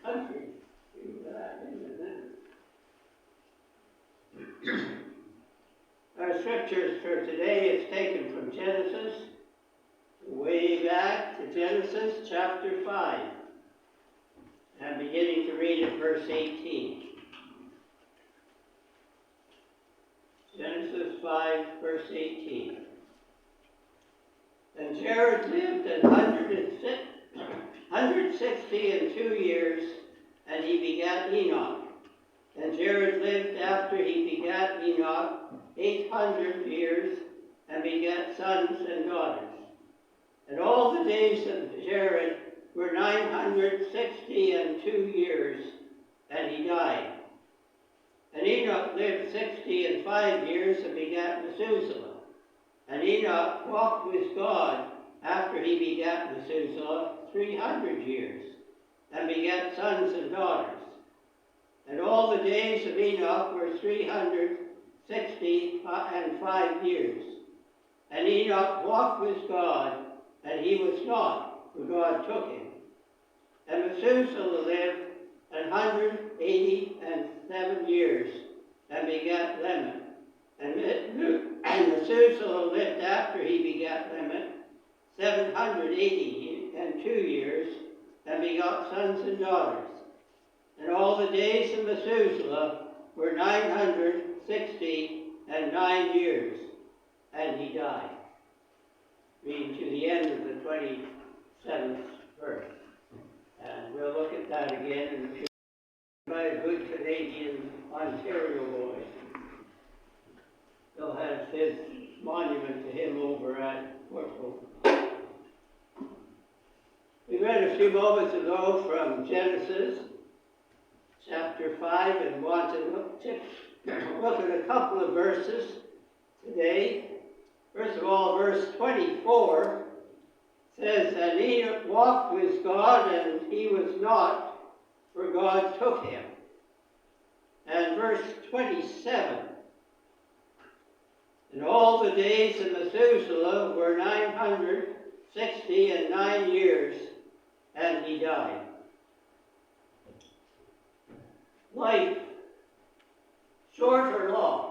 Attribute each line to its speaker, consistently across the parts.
Speaker 1: country. Our scriptures for today is taken from Genesis, way back to Genesis chapter 5. I'm beginning to read at verse 18. Genesis 5, verse 18. And Jared lived 162 years, and he begat Enoch. And Jared lived after he begat Enoch 800 years, and begat sons and daughters. And all the days of Jared were 962 years, and he died. And Enoch lived 65 years, and begat Methuselah. And Enoch walked with God after he begat Methuselah 300 years, and begat sons and daughters. And all the days of Enoch were 365 years. And Enoch walked with God, and he was not, for God took him. And Methuselah lived 187 years, and begat Lamech. And Methuselah lived after he begat Lamech 782 years, and begot sons and daughters. And all the days of Methuselah were 969 years, and he died. Reading to the end of the 27th verse. And we'll look at that again in a few. By a good Canadian Ontario boy. They'll have his monument to him over at Fort Hope. We read a few moments ago from Genesis chapter 5 and want to look at a couple of verses today. First of all, verse 24 says that Enoch walked with God, and he was not, for God took him. And verse 27, and all the days of Methuselah were 969 years, and he died. Life, short or long?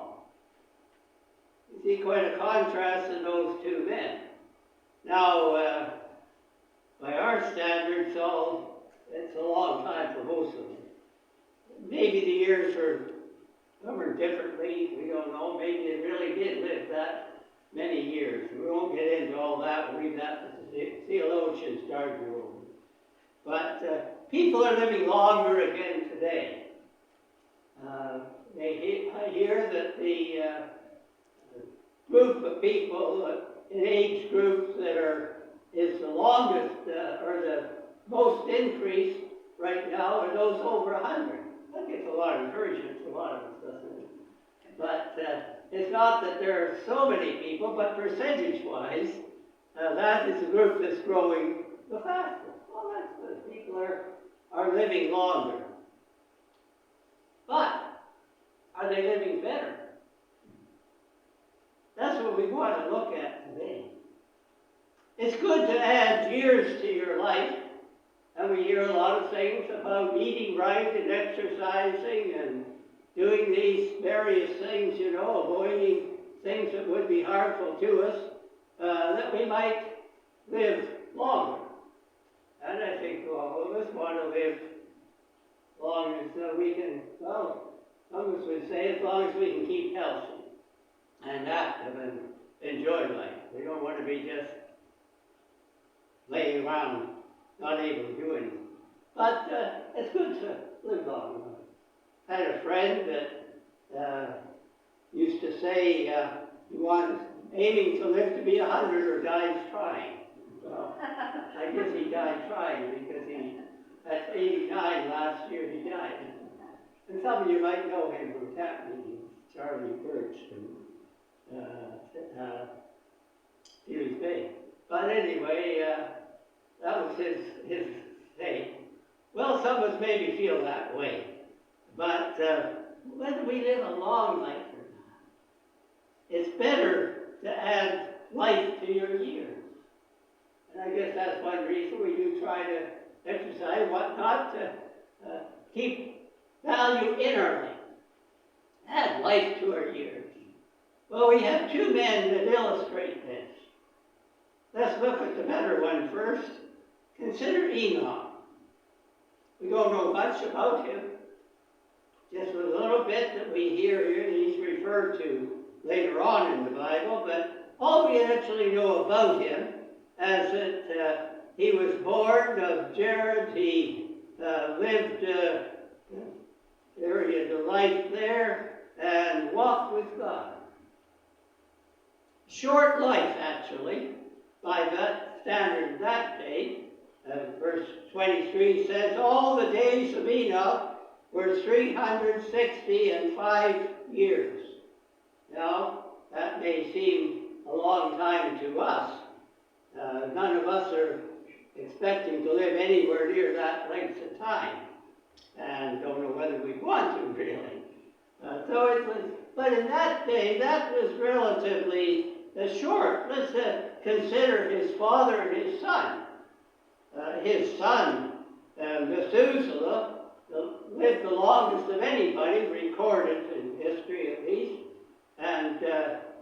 Speaker 1: You see quite a contrast in those two men. Now, by our standards, it's a long time for most of them. Maybe the years are numbered differently, we don't know. Maybe they really did live that many years. We won't get into all that. We'll leave that to the theologians to argue over. But people are living longer again today. I hear that the group of people in age groups that is the longest or the most increased right now are those over 100. That gives a lot of encouragement to a lot of us, doesn't it? But it's not that there are so many people, but percentage-wise, that is the group that's growing the fastest. Well, that's good. People are living longer. But are they living better? That's what we want to look at today. It's good to add years to your life, and we hear a lot of things about eating right and exercising and doing these various things, avoiding things that would be harmful to us, that we might live longer. And I think all of us want to live long as we can, some of us would say as long as we can keep healthy and active and enjoy life. We don't want to be just laying around, not able to do anything. But it's good to live long. I had a friend that used to say he was aiming to live to be 100 or dies trying. Well, I guess he died trying because at 89 last year he died. And some of you might know him from camp meetings, Charlie Birch and Series Bay. But anyway, that was his saying. Well, some of us maybe feel that way. But whether we live a long life or not, it's better to add life to your years. And I guess that's one reason we do try to exercise, not to keep value in our life, add life to our years. Well, we have two men that illustrate this. Let's look at the better one first. Consider Enoch. We don't know much about him. Just a little bit that we hear here that he's referred to later on in the Bible, but all we actually know about him is that he was born of Jared. He lived area of life there and walked with God. Short life, actually, by that standard in that day. Verse 23 says, all the days of Enoch were 365 years. Now, that may seem a long time to us. None of us are expecting to live anywhere near that length of time, and don't know whether we want to, really. But in that day, that was relatively short. Let's consider his father and his son. His son, Methuselah, lived the longest of anybody, recorded in history at least, and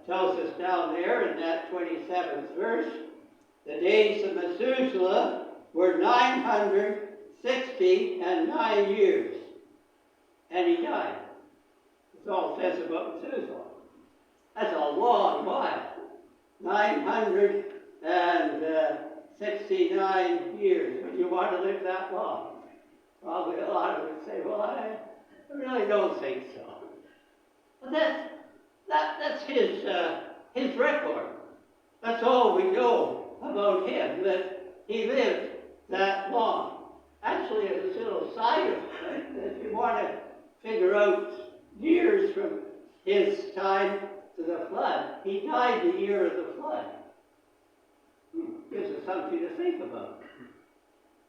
Speaker 1: tells us down there in that 27th verse, the days of Methuselah were 969 years, and he died. That's all it says about Methuselah. That's a long while. 969 years. Would you want to live that long? Probably a lot of us would say, well, I really don't think so. But that's his record. That's all we know about him, that he lived that long. Actually, as a little side effect, if you want to figure out years from his time to the flood, he died the year of the flood. Gives us something to think about.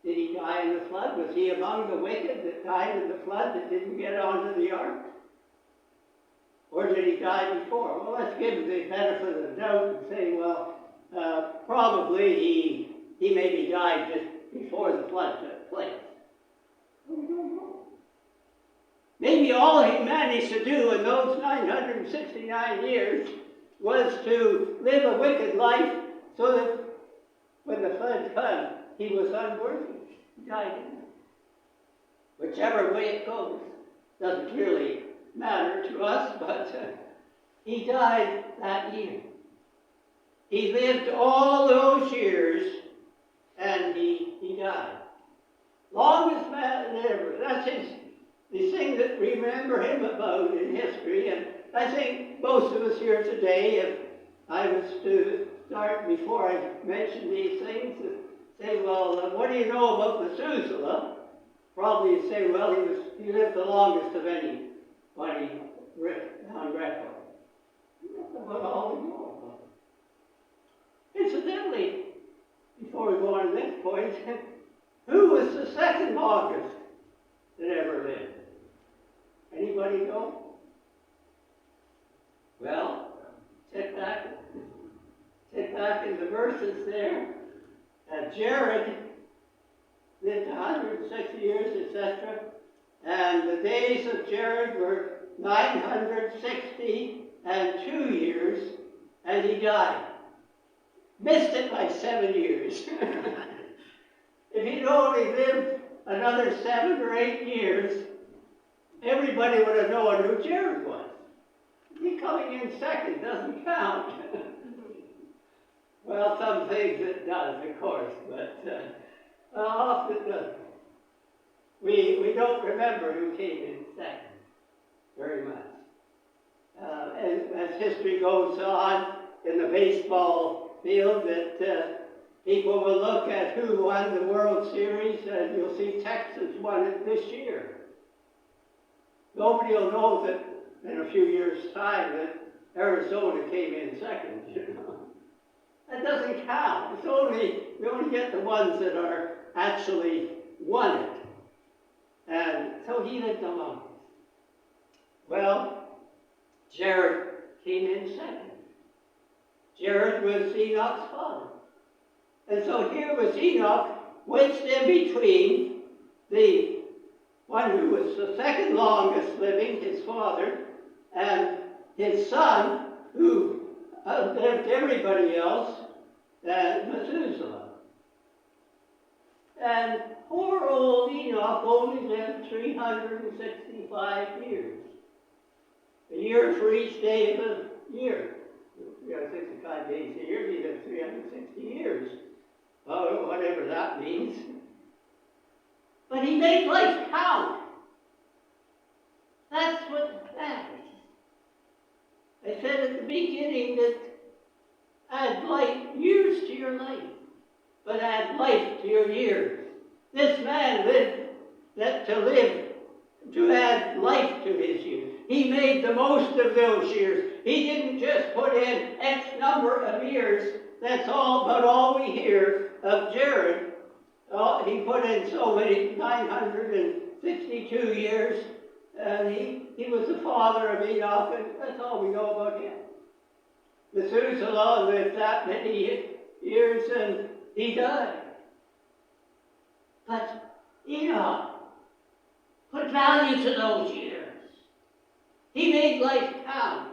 Speaker 1: Did he die in the flood? Was he among the wicked that died in the flood that didn't get onto the ark? Or did he die before? Well, let's give him the benefit of the doubt and say, well, probably he maybe died just before the flood took place. We don't know. Maybe all he managed to do in those 969 years was to live a wicked life so that when the flood came, he was unworthy. He died in it. Whichever way it goes, doesn't really matter to us, but he died that year. He lived all those years, and he died. Longest man ever. That's the thing that we remember him about in history, and I think most of us here today, if I was to start before I mention these things, say, well, what do you know about Methuselah? Probably you'd say, well, he lived the longest of anybody on record. That's about all we know about him. Incidentally, before we go on to this point, who was the second longest that ever lived? Anybody know? Well, check back in the verses there. Jared lived 160 years, etc. And the days of Jared were 962 years, and he died. Missed it by 7 years. If he'd only lived another 7 or 8 years, everybody would have known who Jared was. He coming in second doesn't count. Well, some things it does, of course, but often it doesn't. We don't remember who came in second very much. As history goes on in the baseball field, that people will look at who won the World Series, and you'll see Texas won it this year. Nobody will know that in a few years' time that Arizona came in second, you know. That doesn't count. We only get the ones that are actually won it. And so he lived the longest. Well, Jared came in second. Jared was Enoch's father. And so here was Enoch wedged in between the one who second longest living, his father, and his son, who outlived everybody else, Methuselah. And poor old Enoch only lived 365 years. A year for each day of the year. 365 days a year, he lived 360 years. Oh, whatever that means. But he made life count. That's what matters. I said at the beginning that add years to your life, but add life to your years. This man lived to add life to his years. He made the most of those years. He didn't just put in X number of years. That's all but all we hear of Jared. Oh, he put in so many, 962 years, and he was the father of Enoch, and that's all we know about him. Methuselah lived that many years, and he died. But Enoch put value to those years. He made life count.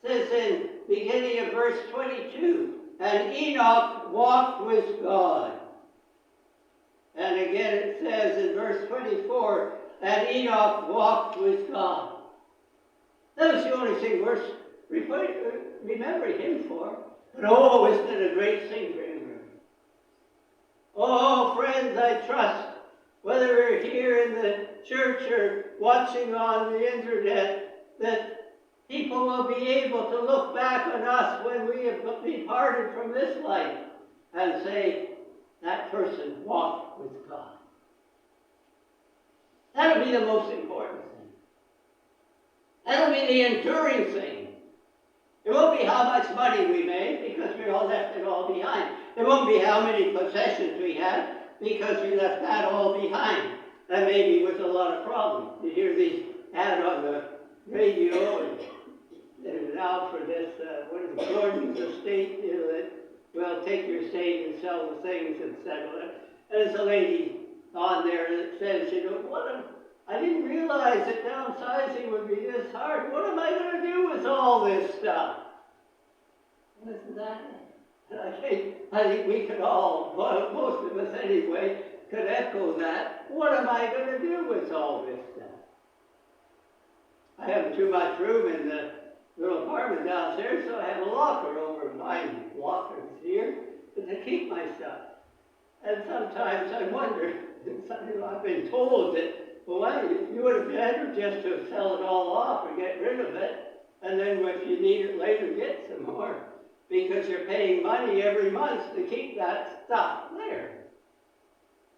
Speaker 1: It says in the beginning of verse 22, and Enoch walked with God. And again it says in verse 24, and Enoch walked with God. That was the only thing worth remembering him for. But oh, isn't it a great thing for him? Oh, friends, I trust, whether we're here in the church or watching on the internet, that people will be able to look back on us when we have departed from this life and say, that person walked with God. That'll be the most important thing. That'll be the enduring thing. It won't be how much money we made, because we all left it all behind. It won't be how many possessions we had, because we left that all behind. That maybe was a lot of problems. You hear these ads on the radio, and now for this, what is it, Gordon's estate, that, well, take your estate and sell the things and settle it. And there's a lady on there that says, I didn't realize that downsizing would be this hard. What am I going to do with all this stuff? Isn't that it? I think we could all, well, most of us anyway, could echo that. What am I going to do with all this stuff? I have too much room in the little apartment downstairs, so I have a locker over my lockers here to keep my stuff. And sometimes I wonder, I've been told that, well, you would have better just to sell it all off or get rid of it, and then if you need it later, get some more, because you're paying money every month to keep that stuff there.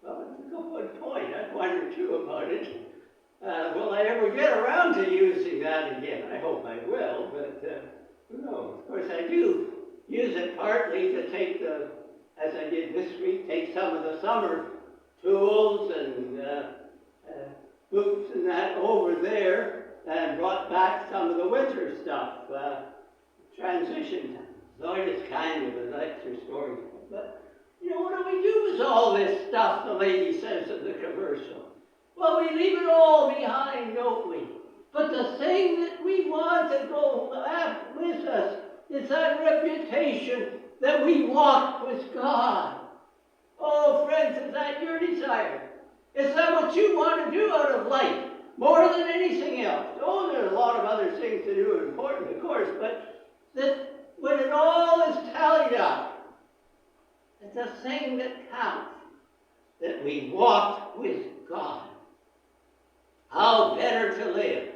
Speaker 1: Well, that's a good point. I wonder too about it. Will I ever get around to using that again? I hope I will, but who knows? Of course, I do use it partly to take as I did this week, take some of the summer tools and boots and that over there, and brought back some of the winter stuff, transition. So it's kind of an extra story. But, what do we do with all this stuff, the lady says in the commercial? Well, we leave it all behind, don't we? But the thing that we want to go with us is that reputation that we walk with God. Oh, friends, is that your desire? Is that what you want to do out of life? More than anything else. Oh, there are a lot of other things to do, important, of course, but that when it all is tallied up, it's the thing that counts, that we walk with God. How better to live.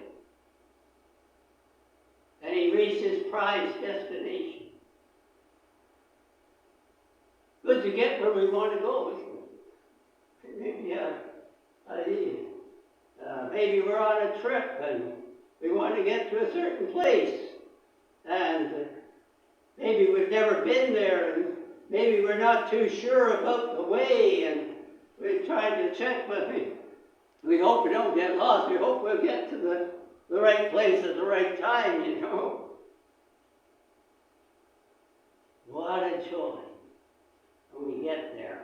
Speaker 1: And he reached his prized destination. Good to get where we want to go. Maybe we're on a trip and we want to get to a certain place. And maybe we've never been there, and maybe we're not too sure about the way, and we're trying to check with me. We hope we don't get lost. We hope we'll get to the right place at the right time, What a joy when we get there.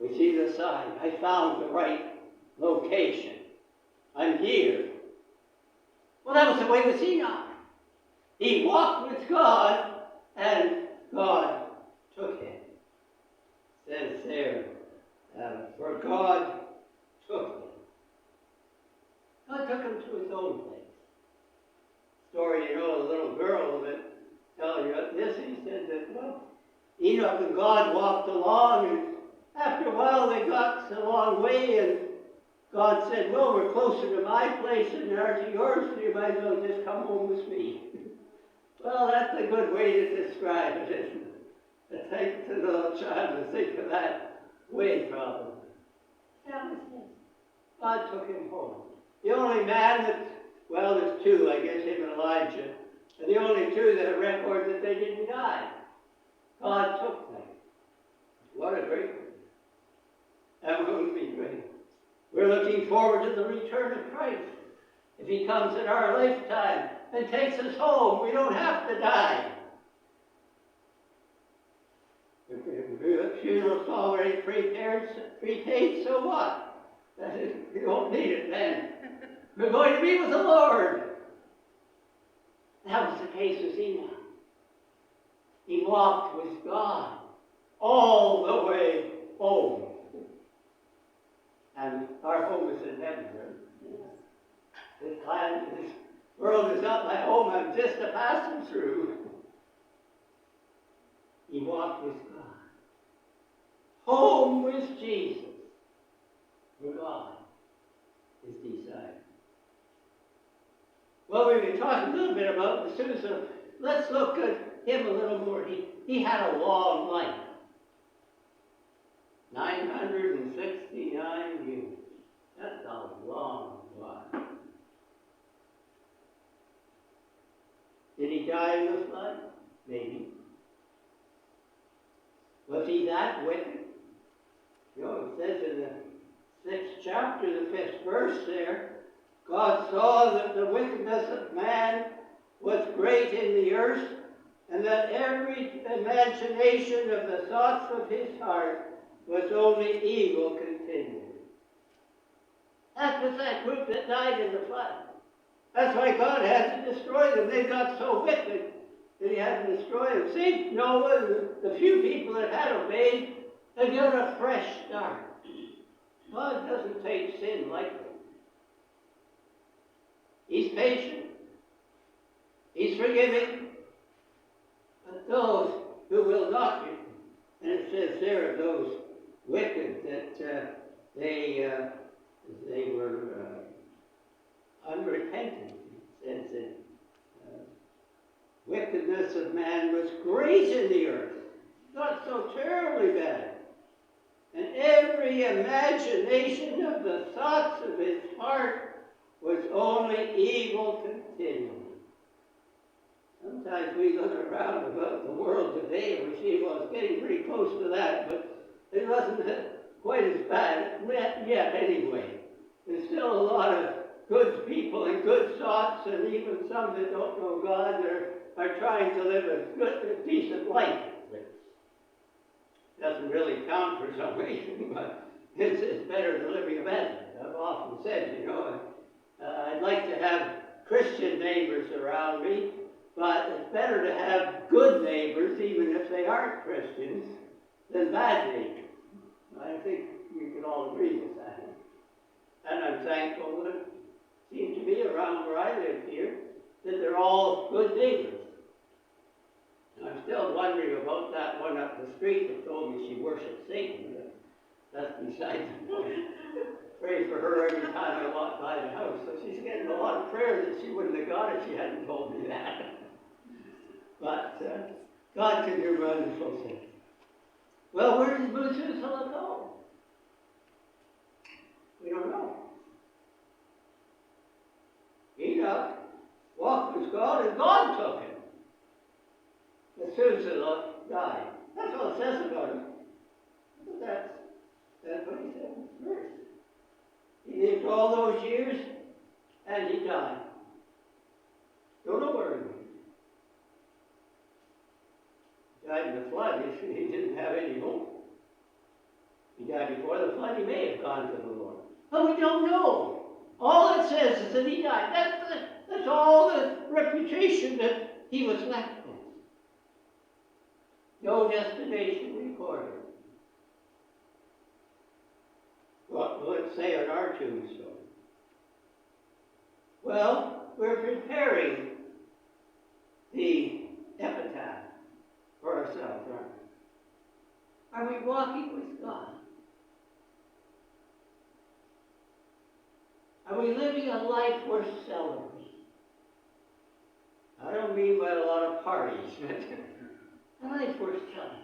Speaker 1: We see the sign. I found the right location. I'm here. Well, that was the way with Enoch. He walked with God, and God took him. It says there, for God took him. God took him to his own place. Story, you know, a little girl that telling you this, he said that, well, Enoch and God walked along, and after a while they got a long way, and God said, well, we're closer to my place than they are to yours, so you might as well just come home with me. Well, that's a good way to describe it, isn't it? It takes a little child to think of that way, probably. Yeah, God took him home. The only man that, well, there's two, I guess, him and Elijah, and the only two that record that they didn't die. God took them. What a great one. That would be great. We're looking forward to the return of Christ. If he comes in our lifetime and takes us home, we don't have to die. The funeral's already prepaid, so what? We won't need it then. We're going to be with the Lord. That was the case with Enoch. He walked with God all the way home. And our home is in heaven, right? This world is not my home, I'm just a passing through. He walked with God. Home with Jesus, where God is desired. Well, we've been talking a little bit about Methuselah. Let's look at him a little more. He had a long life. 969 years. That's a long while. Did he die in the flood? Maybe. Was he that wicked? You know, it says in the 6th chapter, the 5th verse there, God saw that the wickedness of man was great in the earth, and that every imagination of the thoughts of his heart was only evil continually. That was that group that died in the flood. That's why God had to destroy them. They got so wicked that he had to destroy them. See, Noah, the few people that had obeyed, they got a fresh start. God doesn't take sin lightly. He's patient. He's forgiving. But those who will not be, and it says there of those wicked that they were unrepentant. It says that wickedness of man was great in the earth. Not so terribly bad. And every imagination of the thoughts of his heart was only evil continually. Sometimes we look around about the world today and we see, well, it's getting pretty close to that, but it wasn't quite as bad yet anyway. There's still a lot of good people and good thoughts, and even some that don't know God are trying to live a decent life. Doesn't really count for some reason, but it's better than living a bad life. I've often said, you know, I'd like to have Christian neighbors around me, but it's better to have good neighbors, even if they aren't Christians, than bad neighbors. I think we can all agree with that. And I'm thankful that it seems to be around where I live here, that they're all good neighbors. I'm still wondering about that one up the street that told me she worshipped Satan. But that's beside the point. Pray for her every time I walk by the house. So she's getting a lot of prayer that she wouldn't have got if she hadn't told me that. But God can do wonderful things. Well, where does Methuselah go? We don't know. Enoch walked with God, and God took him. Methuselah died. That's all it says about him. That's what he said in the verse. He lived all those years, and he died. Don't know where he went. He died in the flood. He didn't have any hope. He died before the flood. He may have gone to the Lord. But we don't know. All it says is that he died. That's That's all the reputation that he was left with. No destination recorded. What will it say on our tombstone? Well, we're preparing the epitaph for ourselves, aren't we? Are we walking with God? Are we living a life worth celebrating? I don't mean by a lot of parties, but a life worth celebrating.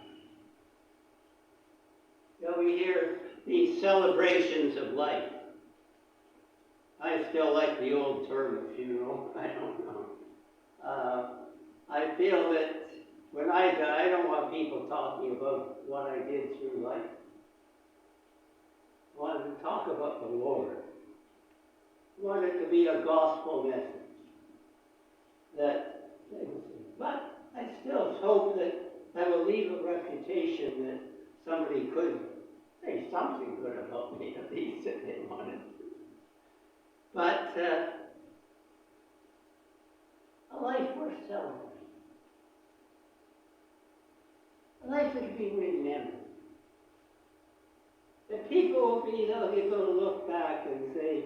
Speaker 1: You know, we hear these celebrations of life. I still like the old term of funeral. I don't know. I feel that when I die, I don't want people talking about what I did through life. I want to talk about the Lord. I want it to be a gospel message. But I still hope that I will leave a reputation that somebody could say something good about me, at least if they wanted to. But a life worth celebrating. A life that can be remembered. That people will be able to look back and say,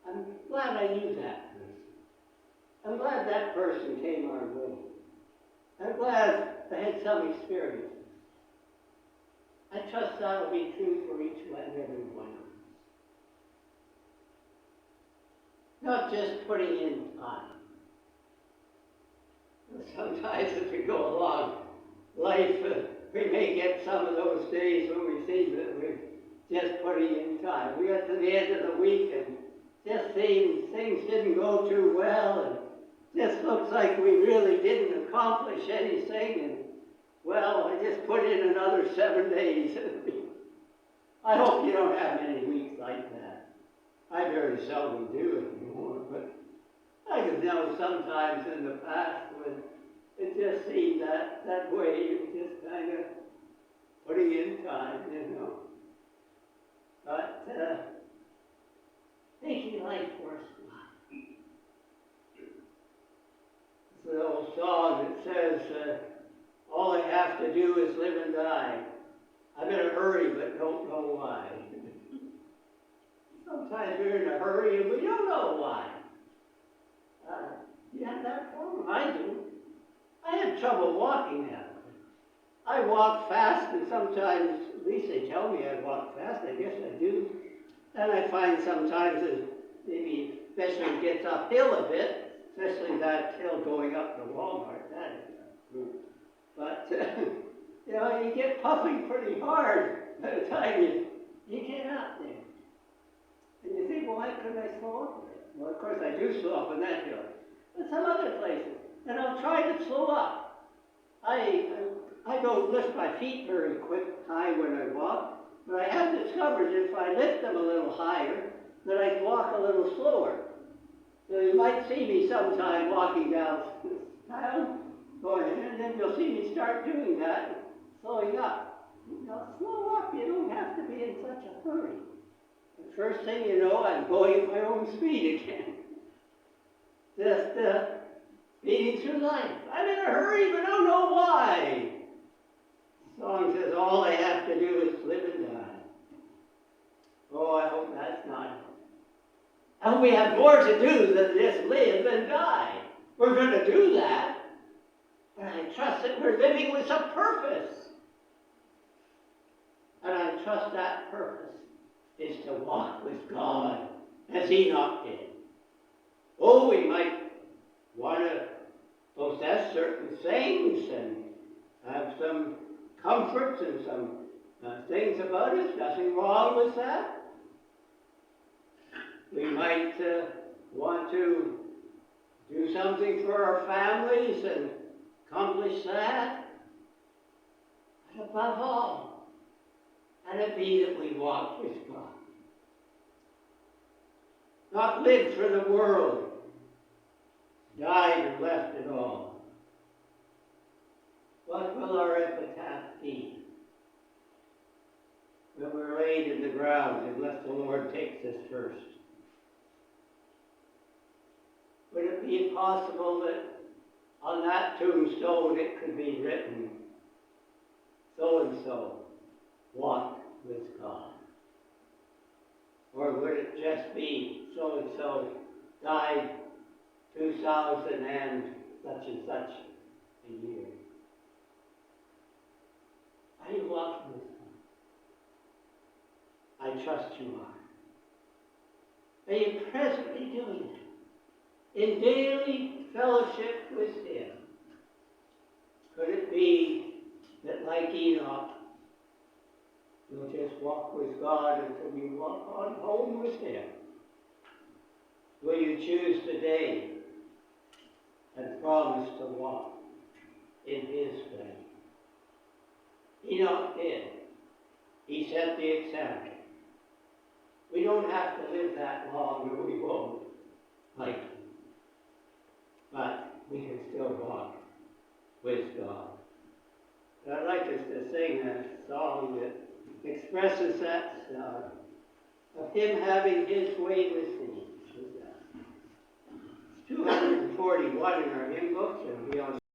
Speaker 1: I'm glad I knew that person. I'm glad that person came our way. I'm glad I had some experience. I trust that will be true for each and every one of us. Not just putting in time. Sometimes as we go along life, we may get some of those days when we see that we're just putting in time. We get to the end of the week and just seems things didn't go too well, and just looks like we really didn't accomplish anything, and well, I just put in another 7 days. I hope you don't have many weeks like that. I very seldom do it anymore, but I can know sometimes in the past when it just seemed that way, you were just kind of putting in time, you know. But making life worth living. It's an old song that says, all I have to do is live and die. I'm in a hurry, but don't know why. Sometimes we're in a hurry and we don't know why. You have that problem? I do. I have trouble walking now. I walk fast, and sometimes, at least they tell me I walk fast, I guess I do. And I find sometimes that maybe, especially it gets uphill a bit, especially that hill going up to Walmart, that is true. But, you know, you get puffing pretty hard by the time you get up there. And you think, well, why couldn't I slow up a bit? Well, of course I do slow up on that hill. But some other places. And I'll try to slow up. I don't lift my feet very high when I walk, but I have discovered that if I lift them a little higher, that I can walk a little slower. So you might see me sometime walking down, going in, and then you'll see me start doing that, slowing up. You know, slow up. You don't have to be in such a hurry. The first thing you know, I'm going at my own speed again. Just speeding through life. I'm in a hurry, but I don't know why. The song says, all I have to do is live and die. Oh, I hope that's not it. I hope we have more to do than just live and die. We're going to do that. But I trust that we're living with some purpose. And I trust that purpose is to walk with God as Enoch did. Oh, we might want to possess certain things and have some comforts and some things about us. Nothing wrong with that. We might want to do something for our families and accomplish that. But above all, let it be that we walk with God. Not live for the world. Died and left it all. What will our epitaph be when we're laid in the ground unless the Lord takes us first? Would it be be possible that on that tombstone it could be written, so and so walked with God? Or would it just be so and so died 2000 and such a year? Are you walking with God? I trust you are. Are you presently doing it? In daily fellowship with Him? Could it be that, like Enoch, you'll just walk with God until you walk on home with Him? Will you choose today and promise to walk in His way? Enoch did. He set the example. We don't have to live that long, or we won't, like him. But we can still walk with God. And I'd like us to sing a song that expresses that, of Him having His way with me. It's 241 in our hymn books, and we on